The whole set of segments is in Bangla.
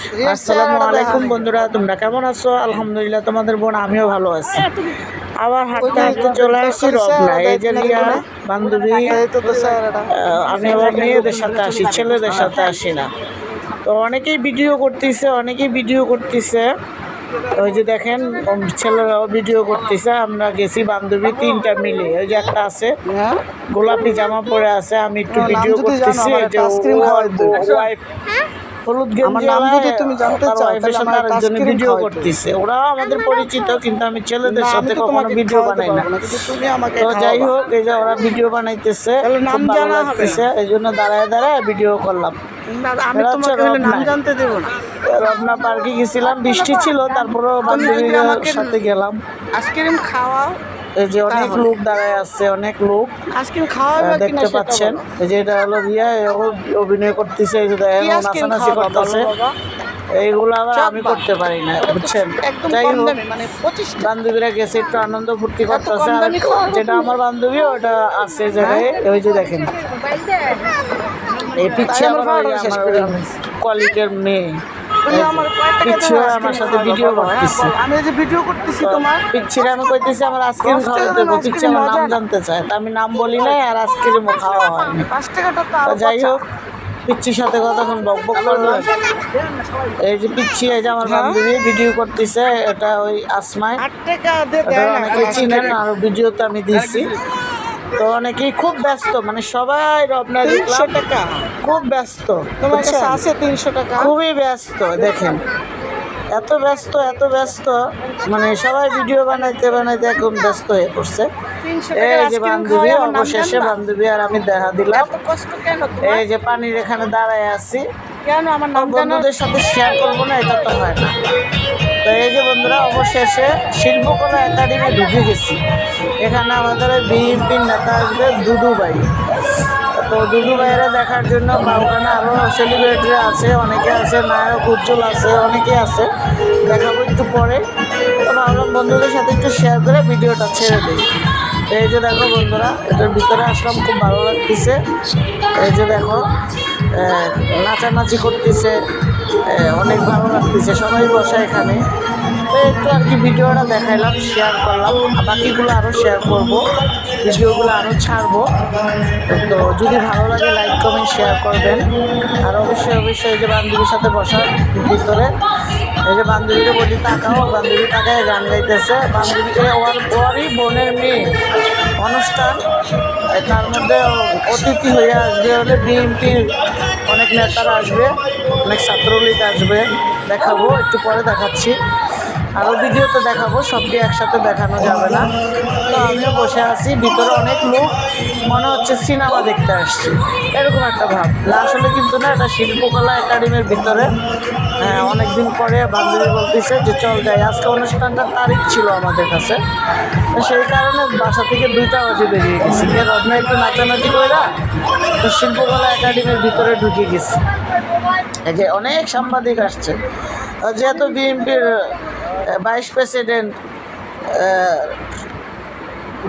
আসসালামু আলাইকুম বন্ধুরা, তোমরা কেমন আছো? আলহামদুলিল্লাহ, তোমাদের বোন আমিও ভালো আছি। আবার হাঁটতে হাঁটতে চলে আসছি রবনা। এই যে লিয়া বান্ধবী, আমি আবার মেয়েদের সাথে আসি, ছেলেদের সাথে আসি না। তো অনেকেই ভিডিও করতেছে। ওই যে দেখেন, ছেলেরাও ভিডিও করতেছে। আমরা গেছি বান্ধবী 3টা মিলে। ওই যে একটা আছে গোলাপি জামা পরে আছে, আমি একটু ভিডিও করতেছি। এই যে ওয়াইফ হলুদ গেঞ্জি আরেকজনে ভিডিও করতেছে। ওরাও আমাদের পরিচিত, কিন্তু আমি ছেলেদের সাথে কখনো ভিডিও বানাই না। তো যাই হোক, এই যে ওরা ভিডিও বানাইতেছে, খুব ভালো লাগতেছে, এই জন্য দাঁড়ায় দাঁড়ায় ভিডিও করলাম। রবনা পার্কে গেছিলাম, বৃষ্টি ছিল, তারপরেও বান্ধবীর সাথে গেলাম। আইসক্রিম খাওয়া, এই যে অনেক লোক দাঁড়ায় আছে, অনেক লোক আইসক্রিম খাওয়া দেখতে পাচ্ছেন। এই যে এটা হলো রিয়া, অভিনয় করতেছে, এই যে নাচানাচি করতেছে। এইগুলো আবার আমি করতে পারি না, বুঝছেন। যাই হোক, বান্ধবীরা গেছে, একটু আনন্দ ফুর্তি করতেছে। আর যেটা আমার বান্ধবী, ওটা আছে জায়গায়। ওই যে দেখেন, এই পিচ্ছে আমার কলিগের মেয়ে, পিচ্ছিও আমার সাথে ভিডিও করতেছে। আমি যে ভিডিও করতেছি তোমার পিচ্ছিরা আমি কইতেছি আমার আইসক্রিম খাওয়াতে দেবো। পিচ্ছি আমার নাম জানতে চায়, তা আমি নাম বলি নাই, আর আইসক্রিমও খাওয়া হয়নি। 5 টাকাটা তো যাই হোক, পিচ্ছির সাথে কতক্ষণ বকবক করলাম। এই যে পিচ্ছি, এই যে আমার বান্ধবী ভিডিও করতেছে, এটা ওই আসমায়। 8 টাকা অনেকে চিনেন, আর ভিডিওতে আমি দিচ্ছি। তো অনেকেই খুব ব্যস্ত, মানে সবাই রবনা 300 টাকা খুব ব্যস্ত। তোমার কাছে আছে 300 টাকা? খুবই ব্যস্ত, দেখেন এত ব্যস্ত, মানে সবাই ভিডিও বানাইতে একদম ব্যস্ত হয়ে পড়ছে। এই যে বান্ধবী, অবশেষে বান্ধবী আর আমি দেখা দিলাম। এই যে পানির এখানে দাঁড়ায় আছি, কেন আমার নাম বন্ধুদের সাথে শেয়ার করবো না, এটা তো হয় না। তো এই যে বন্ধুরা, অবশেষে শিল্পকলা একাডেমি ঢুকে গেছি। এখানে আমাদের বিএনপির নেতা আসবে দুদু ভাই। তো দুদু ভাইয়েরা দেখার জন্য, বা ওখানে আরও সেলিব্রিটি আছে, অনেকে আছে, নায়ক উজ্জ্বল আছে, অনেকে আছে, দেখাবো একটু পরে। তো ভাবলাম বন্ধুদের সাথে একটু শেয়ার করে ভিডিওটা ছেড়ে দিই। এই যে দেখো বন্ধুরা, এটার ভিতরে আসলাম, খুব ভালো লাগতেছে। এই যে দেখো, নাচানাচি করতেছে, অনেক ভালো লাগতেছে, সবাই বসা এখানে। তো একটু আর কি ভিডিওটা দেখাইলাম, শেয়ার করলাম, বাকিগুলো আরও শেয়ার করব, ভিডিওগুলো আরও ছাড়বো। তো যদি ভালো লাগে লাইক কমেন্ট শেয়ার করবেন। আর অবশ্যই এই যে বান্ধবীর সাথে বসার ভিতরে, এই যে বান্ধবীকে বলি তাকাও, বান্ধবী তাকায় গান গাইতেছে। বান্ধবীকে ওরই বোনের মেয়ে অনুষ্ঠান, তার মধ্যে অতিথি হয়ে আসবে হলে বিএনপির অনেক নেতারা আসবে, অনেক ছাত্রলীগ আসবে। দেখাবো, একটু পরে দেখাচ্ছি, আরও ভিডিওতে দেখাবো, সবটি একসাথে দেখানো যাবে না। তো আমিও বসে আছি, ভিতরে অনেক লোক, মনে হচ্ছে সিনেমা দেখতে আসছি, এরকম একটা ভাব। আসলে কিন্তু না, এটা শিল্পকলা একাডেমির ভিতরে। অনেক দিন পরে বান্ধবী বলতেছে যে চল যাই। আজকে অনুষ্ঠানটার তারিখ ছিল আমাদের কাছে, তো সেই কারণে বাসা থেকে 2টা বাজে বেরিয়ে গেছি। রবনা একটু নাচানাচি করে তো শিল্পকলা একাডেমির ভিতরে ঢুকে গেছি। এই যে অনেক সাংবাদিক আসছে, যেহেতু বিএনপির ভাইস প্রেসিডেন্ট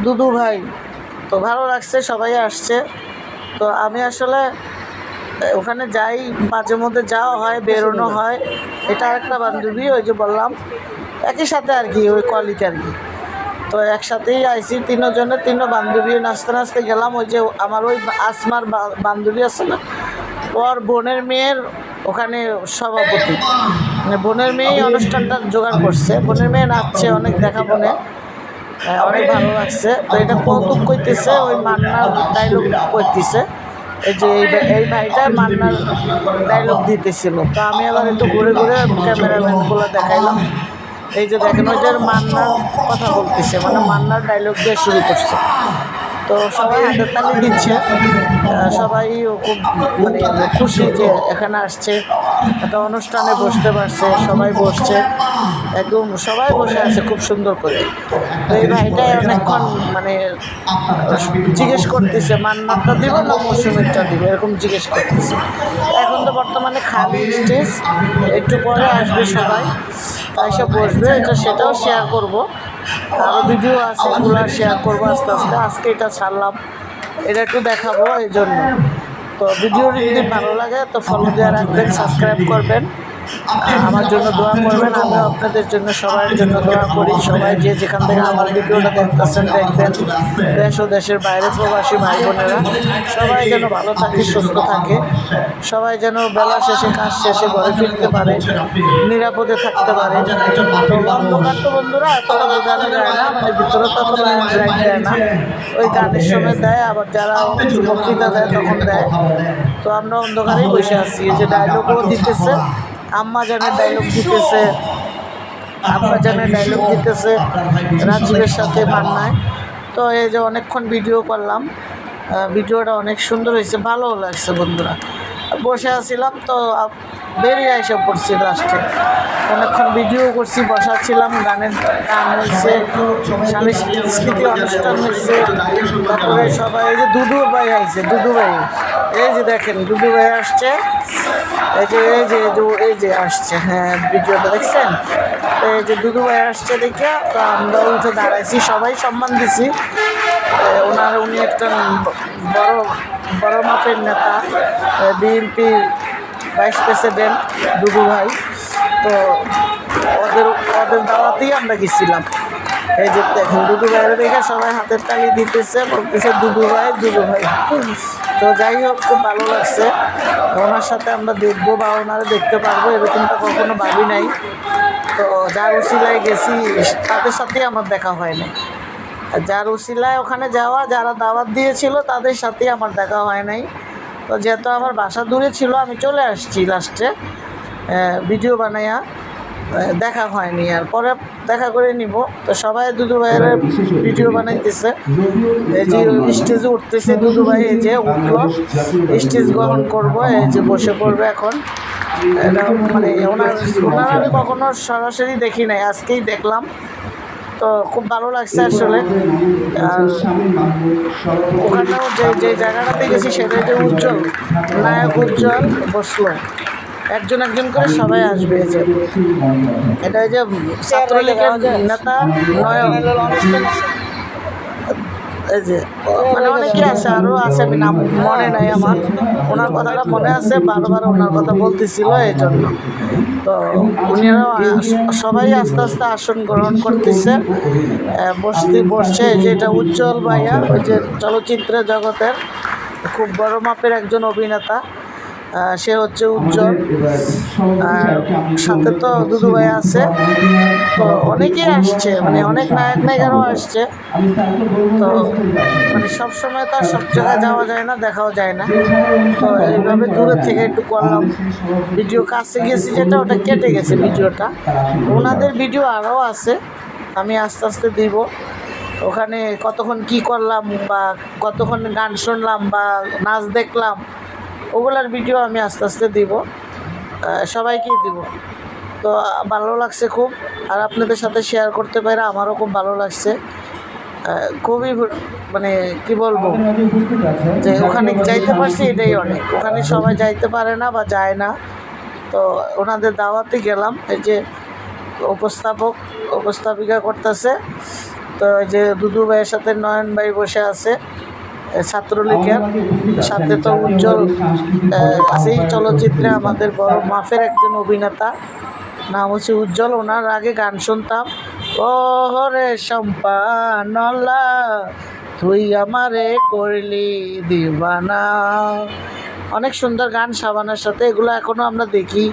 দুদু ভাই, তো ভালো লাগছে, সবাই আসছে। তো আমি আসলে ওখানে যাই, মাঝে মধ্যে যাওয়া হয়, বেরোনো হয়। এটা আরেকটা বান্ধবী, ওই যে বললাম একই সাথে আর কি, ওই কলিগ আর কি। তো একসাথেই আইসি 3 বান্ধবী, নাচতে গেলাম। ওই যে আমার ওই আসমার বান্ধবী আছে না, ওর বোনের মেয়ের ওখানে সভাপতি, মানে বোনের মেয়ে অনুষ্ঠানটা জোগাড় করছে। বোনের মেয়ে নাচছে, অনেক দেখাবো না, অনেক ভালো লাগছে। তো এটা কৌতুক কইতেছে, ওই মান্নার ডায়লগ কইতেছে। এই যে এই ভাইটা মান্নার ডায়লগ দিতেছিল। তো আমি আবার একটু ঘুরে ক্যামেরাম্যানগুলো দেখাইলাম। এই যে দেখেন, ওই যে মান্নার কথা বলতেছে, মানে মান্নার ডায়লগ দিয়ে শুরু করছে। তো সবাই হাতের তালি দিচ্ছে, সবাই খুব মানে খুশি যে এখানে আসছে, একটা অনুষ্ঠানে বসতে পারছে, সবাই বসছে, একদম সবাই বসে আছে খুব সুন্দর করে। তো এই ভাইটা অনেকক্ষণ মানে জিজ্ঞেস করতেছে মান্নারটা দিব না মৌসুমীরটা দিব, এরকম জিজ্ঞেস করতেছে। এখন তো বর্তমানে খালি স্টেজ, একটু পরে আসবে সবাই, এসে বসবে, এটা সেটাও শেয়ার করব। আরও ভিডিও আছে, এগুলো শেয়ার করবো আস্তে আস্তে। আজকে এটা ছাড়লাম, এটা একটু দেখাবো এই জন্য। তো ভিডিওটি যদি ভালো লাগে তো ফলো দেওয়া রাখবেন, সাবস্ক্রাইব করবেন। আমার জন্য দোয়া করবেন, আমিও আপনাদের জন্য সবার জন্য দোয়া করি। সবাই যে যেখান থেকে আমার ভিডিওটা দেখতেছেন দেখবেন, দেশ ও দেশের বাইরে প্রবাসী ভাই বোনেরা সবাই যেন ভালো থাকে, সুস্থ থাকে, সবাই যেন বেলা শেষে কাজ শেষে ঘরে ফিরতে পারে, নিরাপদে থাকতে পারে। তো অন্ধকার তো বন্ধুরা এতটা বোঝানো যায় না, মানে ভিতরে তো অত লাইট দেয় না, ওই গানের সময় দেয়, আবার যারা বক্তৃতা দেয় তখন দেয়। তো আমরা অন্ধকারেই বসে আছি। এই যে ডায়লগও দিতেছে, আম্মা জানের ডায়লগ দিতেছে, আব্বা জানের ডায়লগ দিতেছে রাজীবের সাথে মান্নায়। তো এই যে অনেকক্ষণ ভিডিও করলাম, ভিডিওটা অনেক সুন্দর হয়েছে, ভালোও লাগছে বন্ধুরা। বসে আছিলাম তো বেরিয়ে এসে পড়ছি লাস্টে, অনেকক্ষণ ভিডিও করছি, বসাচ্ছিলাম, গান হয়েছে, সাংস্কৃতিক অনুষ্ঠান হয়েছে। তারপরে সবাই এই যে দুদু ভাই আইছে, দুদু ভাই এই যে দেখেন দুদু ভাই আসছে, এই যে আসছে, হ্যাঁ ভিডিওটা দেখছেন। তো এই যে দুদু ভাই আসছে দেখে তো আমরা উঠে দাঁড়াইছি, সবাই সম্মান দিছি। উনি একটা বড় মাপের নেতা, বিএনপির ভাইস প্রেসিডেন্ট দুদু ভাই। তো ওদের দাওয়াতেই আমরা গেছিলাম। এই যে দেখেন দুদু ভাইয়ের দেখে সবাই হাতের তালি দিতেছে, বলতেছে দুদু ভাই দুদু ভাই। তো যাই হোক, খুব ভালো লাগছে। ওনার সাথে আমরা দেখবো বা ওনারা দেখতে পারবো এরকমটা কখনো ভাবি নাই। তো যার উসিলায় গেছি তাদের সাথেই আমার দেখা হয় নাই, যার উসিলায় ওখানে যাওয়া, যারা দাওয়াত দিয়েছিল তাদের সাথেই আমার দেখা হয় নাই। তো যেহেতু আমার বাসা দূরে ছিল আমি চলে আসছি লাস্টে, ভিডিও বানাইয়া দেখা হয়নি, আর পরে দেখা করে নিব। তো সবাই দুদু ভাইয়ের ভিডিও বানাইতেছে, এই যে স্টেজে উঠতেছে দুদু ভাই, এই যে উঠলো, স্টেজ গ্রহণ করবো, এই যে বসে পড়বে এখন। এটা মানে ওনার আমি কখনো সরাসরি দেখি নাই, আজকেই দেখলাম। তো খুব ভালো লাগছে আসলে। আর ওখানেও যে জায়গাটাতে গেছি সেটা যে উজ্জ্বল, নায়ক উজ্জ্বল বসলো, একজন একজন করে সবাই আসবে। এই যে এটা যে ছাত্রলীগের নেতা নয়ন, এই যে মানে অনেকে আছে, আরও আছে, আমি নাম মনে নাই আমার, ওনার কথাটা মনে আছে, বারবার ওনার কথা বলতেছিল এই জন্য। তো উনিরাও সবাই আস্তে আস্তে আসন গ্রহণ করতেছে, বসছে। এই যে এটা উজ্জ্বল ভাইয়া, ওই যে চলচ্চিত্রের জগতের খুব বড় মাপের একজন অভিনেতা, সে হচ্ছে উজ্জ্বল। আর সাথে তো দুদু ভাই আছে। তো অনেকেই আসছে, মানে অনেক নায়ক নায়িকারাও আসছে। তো মানে সবসময় তো আর সব জায়গায় যাওয়া যায় না, দেখাও যায় না। তো এইভাবে দূরের থেকে একটু করলাম ভিডিও। কাছে গেছি যেটা, ওটা কেটে গেছে ভিডিওটা। ওনাদের ভিডিও আরও আছে, আমি আস্তে আস্তে দিব। ওখানে কতক্ষণ কি করলাম বা কতক্ষণ গান শুনলাম বা নাচ দেখলাম, ওগুলার ভিডিও আমি আস্তে আস্তে দিব, সবাইকেই দিব। তো ভালো লাগছে খুব, আর আপনাদের সাথে শেয়ার করতে পেরে আমারও খুব ভালো লাগছে। খুবই মানে কি বলবো, যে ওখানে যাইতে পারছি এটাই অনেক। ওখানে সবাই যাইতে পারে না বা যায় না। তো ওনাদের দাওয়াতে গেলাম, এই যে উপস্থাপিকা করতেছে। তো এই যে দুদু ভাইয়ের সাথে নয়ন ভাই বসে আছে, ছাত্রলীগের সাথে। তো উজ্জ্বল সেই চলচ্চিত্রে আমাদের বড় মাফের একজন অভিনেতা, নাম হচ্ছে উজ্জ্বল। ওনার আগে গান শুনতাম, ও হরে সম্পানলা তুই আমারে করলি দিবানা, অনেক সুন্দর গান শাবানার সাথে। এগুলো এখনও আমরা দেখি,